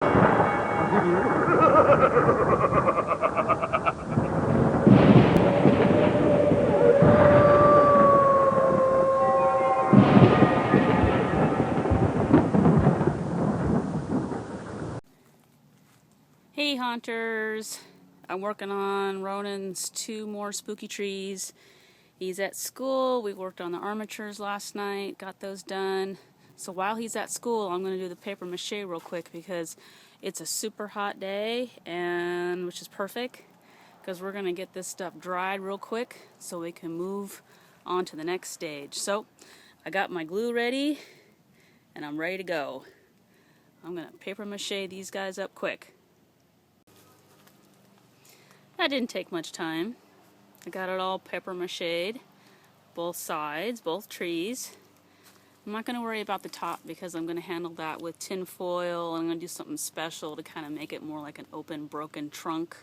Hey hunters, I'm working on Ronan's 2 more spooky trees. He's at school. We worked on the armatures last night, got those done. So while he's at school, I'm going to do the paper mache real quick because it's a super hot day, and which is perfect because we're going to get this stuff dried real quick so we can move on to the next stage. So I got my glue ready and I'm ready to go. I'm going to paper mache these guys up quick. That didn't take much time. I got it all paper mache'd, both sides, both trees. I'm not going to worry about the top because I'm going to handle that with tin foil. I'm going to do something special to kind of make it more like an open, broken trunk.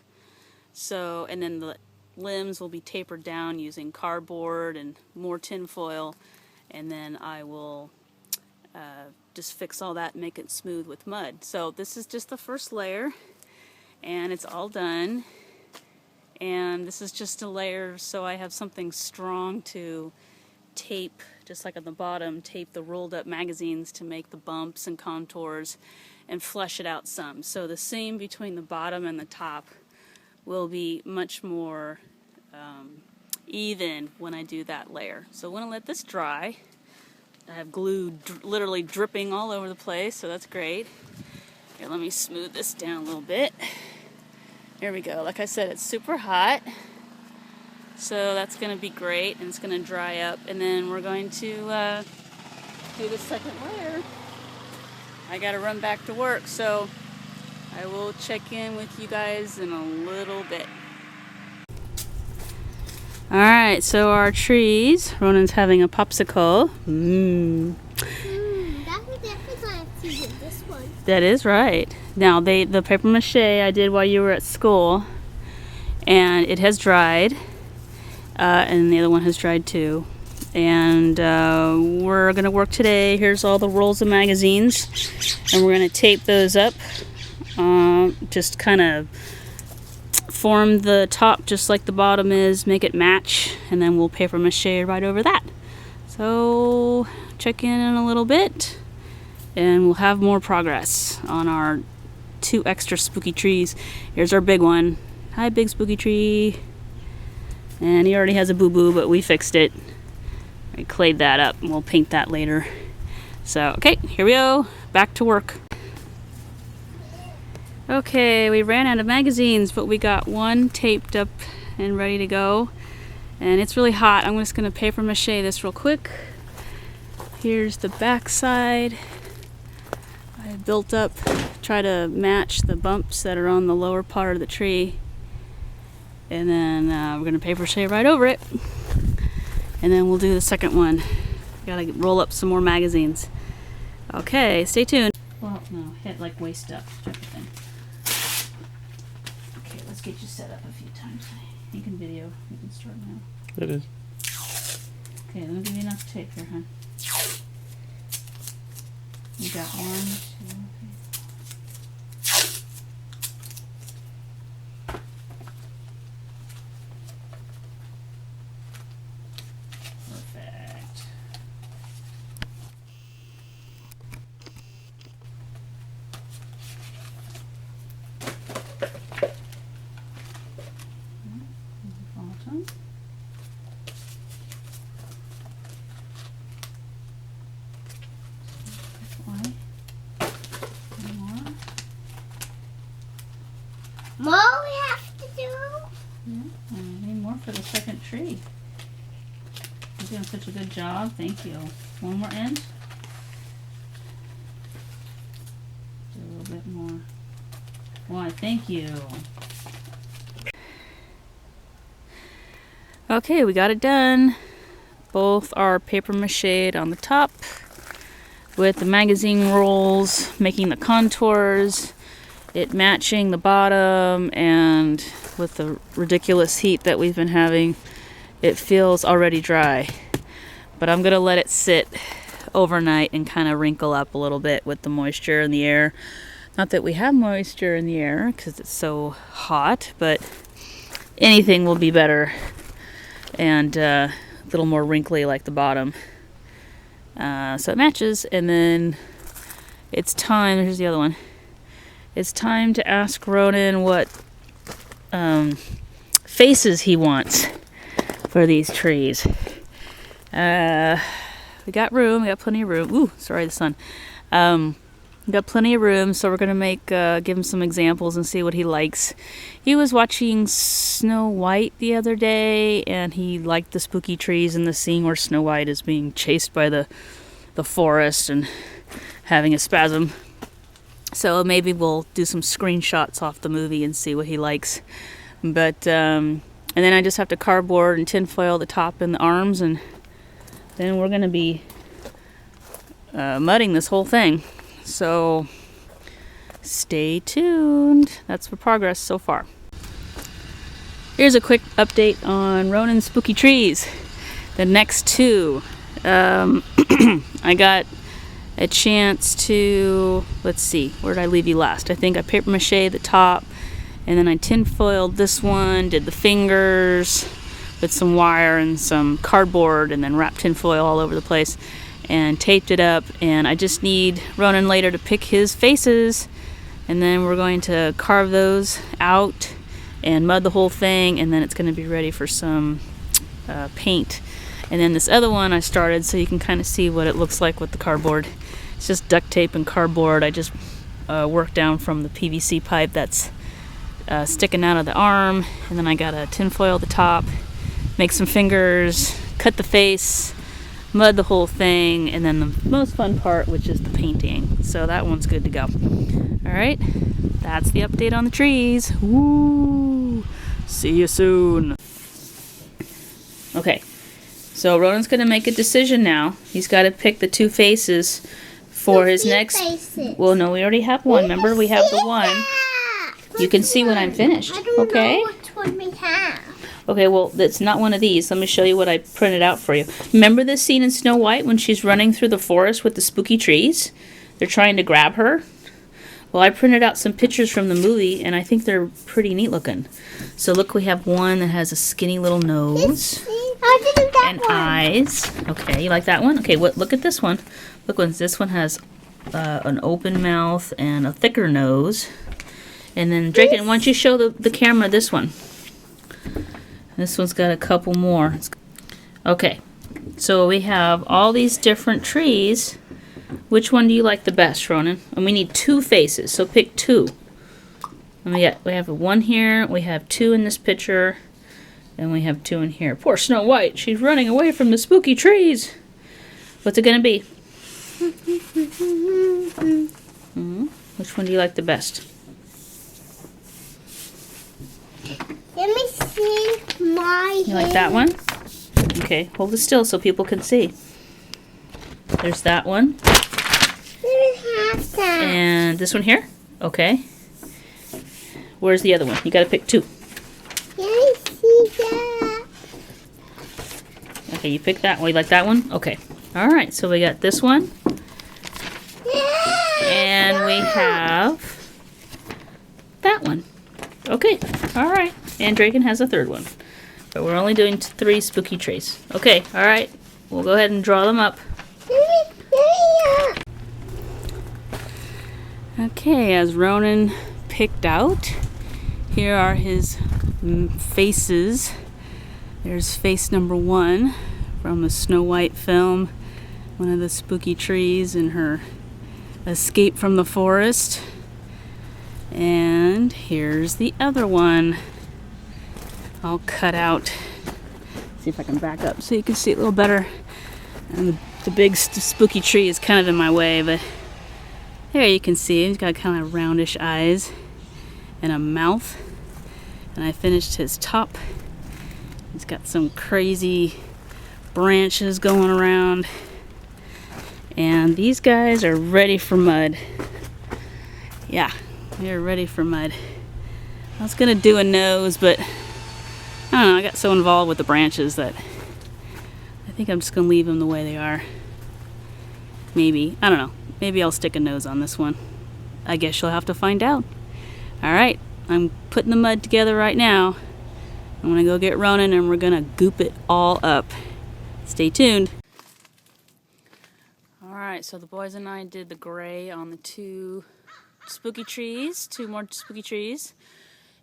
So, and then the limbs will be tapered down using cardboard and more tin foil. And then I will just fix all that and make it smooth with mud. So this is just the first layer, and it's all done. And this is just a layer so I have something strong to tape, just like on the bottom, tape the rolled up magazines to make the bumps and contours and flesh it out some. So the seam between the bottom and the top will be much more even when I do that layer. So I want to let this dry. I have glue literally dripping all over the place, so that's great. Here, let me smooth this down a little bit. There we go. Like I said, it's super hot, so that's going to be great, and it's going to dry up, and then we're going to do the second layer. I got to run back to work, so I will check in with you guys in a little bit. Alright, so our trees, Ronan's having a popsicle. That's definitely going to see this one. That is right. Now, the paper mache I did while you were at school, and it has dried, and the other one has dried too. And we're going to work today. Here's all the rolls of magazines, and we're going to tape those up. Just kind of form the top just like the bottom is, make it match, and then we'll paper mache right over that. So check in a little bit, and we'll have more progress on our 2 extra spooky trees. Here's our big one. Hi, big spooky tree. And he already has a boo-boo, but we fixed it. I clayed that up, and we'll paint that later. So, okay, here we go. Back to work. Okay, we ran out of magazines, but we got one taped up and ready to go. And it's really hot. I'm just going to paper mache this real quick. Here's the back side. I built up, try to match the bumps that are on the lower part of the tree. And then we're going to paper mache right over it. And then we'll do the second one. Gotta roll up some more magazines. Okay, stay tuned. Well, no, hit like waist up type of thing. Okay, let's get you set up a few times. You can video. You can start now. It is. Okay, let me give you enough tape here, hon. You got 1, 2, 3. Perfect. Bottom. More we have to do. Yeah, and I need more for the second tree. You're doing such a good job. Thank you. One more end. Do a little bit more. Why, thank you. Okay, we got it done. Both are paper mache'd on the top with the magazine rolls, making the contours, it matching the bottom, and with the ridiculous heat that we've been having, it feels already dry. But I'm gonna let it sit overnight and kind of wrinkle up a little bit with the moisture in the air. Not that we have moisture in the air because it's so hot, but anything will be better and a little more wrinkly like the bottom. So it matches, and then it's time, here's the other one. It's time to ask Ronan what faces he wants for these trees. We got room, we got plenty of room. Ooh, sorry, the sun. We got plenty of room, so we're gonna give him some examples and see what he likes. He was watching Snow White the other day, and he liked the spooky trees and the scene where Snow White is being chased by the forest and having a spasm. So maybe we'll do some screenshots off the movie and see what he likes. But and then I just have to cardboard and tinfoil the top and the arms, and then we're gonna be mudding this whole thing. So stay tuned. That's for progress so far. Here's a quick update on Ronan's spooky trees. The next two. I got a chance to, let's see, where did I leave you last? I think I paper mache the top, and then I tinfoiled this one, did the fingers with some wire and some cardboard, and then wrapped tinfoil all over the place and taped it up. And I just need Ronan later to pick his faces, and then we're going to carve those out and mud the whole thing, and then it's going to be ready for some paint. And then this other one I started so you can kind of see what it looks like with the cardboard. It's just duct tape and cardboard. I just worked down from the PVC pipe that's sticking out of the arm, and then I got a tinfoil the top, make some fingers, cut the face, mud the whole thing, and then the most fun part, which is the painting. So that one's good to go. Alright, that's the update on the trees. Woo! See you soon. Okay, so Ronan's going to make a decision now. He's got to pick the two faces for his next... Faces. Well, no, we already have one. Remember, we have the one. You can see when I'm finished. I don't Okay? know which one we have. Okay, well, it's not one of these. Let me show you what I printed out for you. Remember this scene in Snow White when she's running through the forest with the spooky trees? They're trying to grab her. Well, I printed out some pictures from the movie, and I think they're pretty neat looking. So look, we have one that has a skinny little nose I didn't that and one. eyes. Okay, you like that one? Okay, look at this one. Look, this one has an open mouth and a thicker nose. And then, Draken, why don't you show the camera this one? This one's got a couple more. Okay, so we have all these different trees. Which one do you like the best, Ronan? And we need two faces, so pick two. And we have one here, we have two in this picture, and we have two in here. Poor Snow White, she's running away from the spooky trees. What's it gonna be? Which one do you like the best? Let me see my You like that one? Okay, hold it still so people can see. There's that one. Let me have that. And this one here? Okay. Where's the other one? You gotta pick two. Let me see that. Okay, you pick that one. You like that one? Okay. Alright, so we got this one. And we have that one. Okay, alright. And Draken has a third one. But we're only doing 3 spooky trees. Okay, alright. We'll go ahead and draw them up. Okay, as Ronan picked out, here are his faces. There's face number 1 from the Snow White film. One of the spooky trees and her escape from the forest. And here's the other one. I'll cut out. See if I can back up so you can see it a little better. And the big spooky tree is kind of in my way, but there you can see he's got kind of roundish eyes and a mouth. And I finished his top. He's got some crazy branches going around. And these guys are ready for mud. Yeah, they're ready for mud. I was gonna do a nose, but I don't know, I got so involved with the branches that I think I'm just gonna leave them the way they are. Maybe, I don't know. Maybe I'll stick a nose on this one. I guess you'll have to find out. Alright, I'm putting the mud together right now. I'm gonna go get Ronan and we're gonna goop it all up. Stay tuned. Alright, so the boys and I did the gray on the two more spooky trees.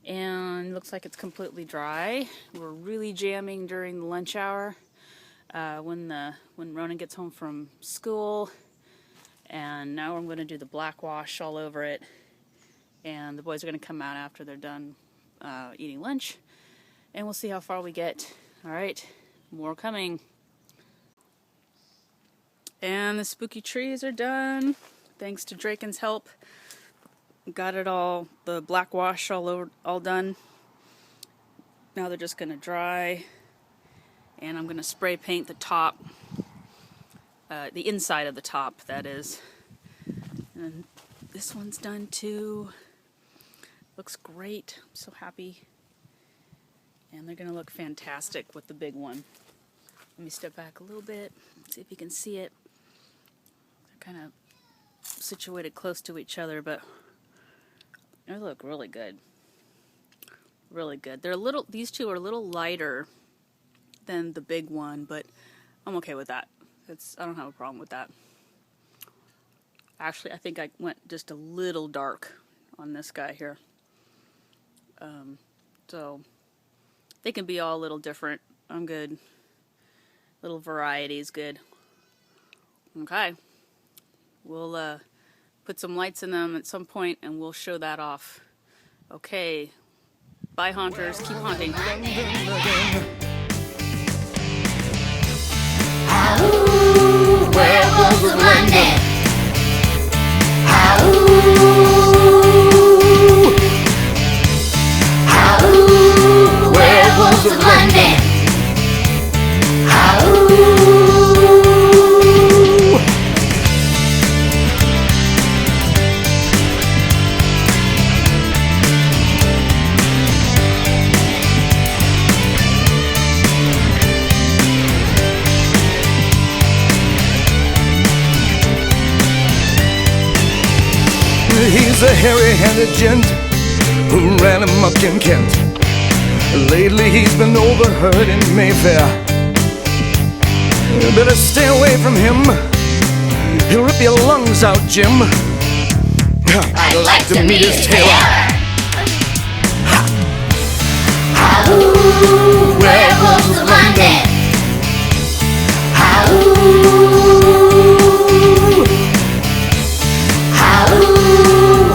And looks like it's completely dry. We're really jamming during the lunch hour when Ronan gets home from school. And now I'm going to do the black wash all over it. And the boys are going to come out after they're done eating lunch. And we'll see how far we get. Alright, more coming. And the spooky trees are done. Thanks to Draken's help. Got it all, the black wash all done. Now they're just going to dry. And I'm going to spray paint the top. The inside of the top, that is. And this one's done too. Looks great. I'm so happy. And they're going to look fantastic with the big one. Let me step back a little bit, see if you can see it. They're kind of situated close to each other, but they look really good. Really good. These two are a little lighter than the big one, but I'm okay with that. I don't have a problem with that. Actually, I think I went just a little dark on this guy here. So they can be all a little different. I'm good. Little variety is good. Okay. We'll put some lights in them at some point and we'll show that off. Okay. Bye, haunters. Keep haunting. Werewolves of London. Werewolves of London. He's a hairy-handed gent who ran amok in Kent. Lately he's been overheard in Mayfair. You better stay away from him. He'll rip your lungs out, Jim. I'd like to meet his tailor. Werewolves of London.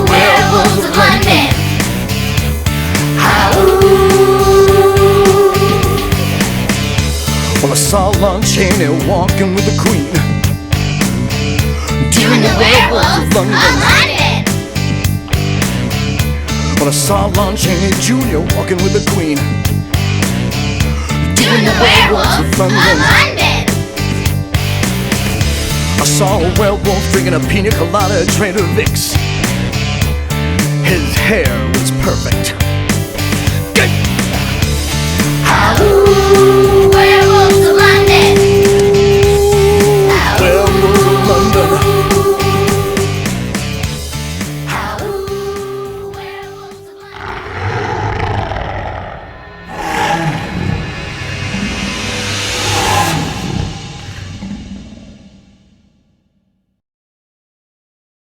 Werewolves of London. Well, I saw Lon Chaney walking with the Queen, Doing the werewolves of London. Well, I saw Lon Chaney Jr. walking with the Queen, Doing the werewolves of London. I saw a werewolf drinking a pina colada at Trader Vic's. His hair was perfect.